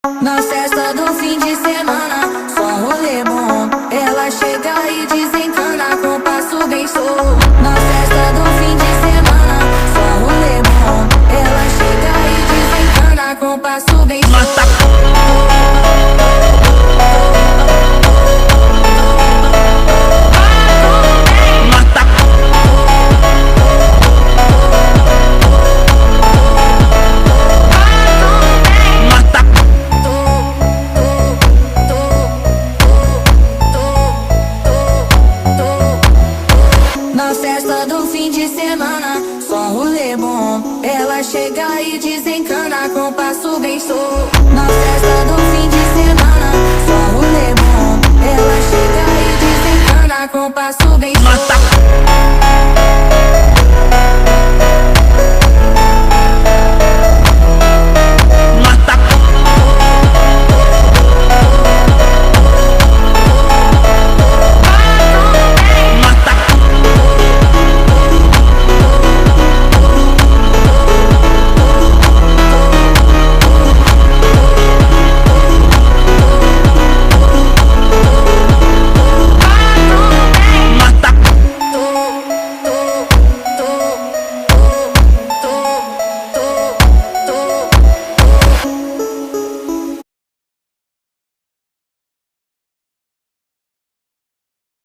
Na festa do fim de semana, só rolê bom. Ela chega e desencana com passo bem solto. Na festa do fim de semana.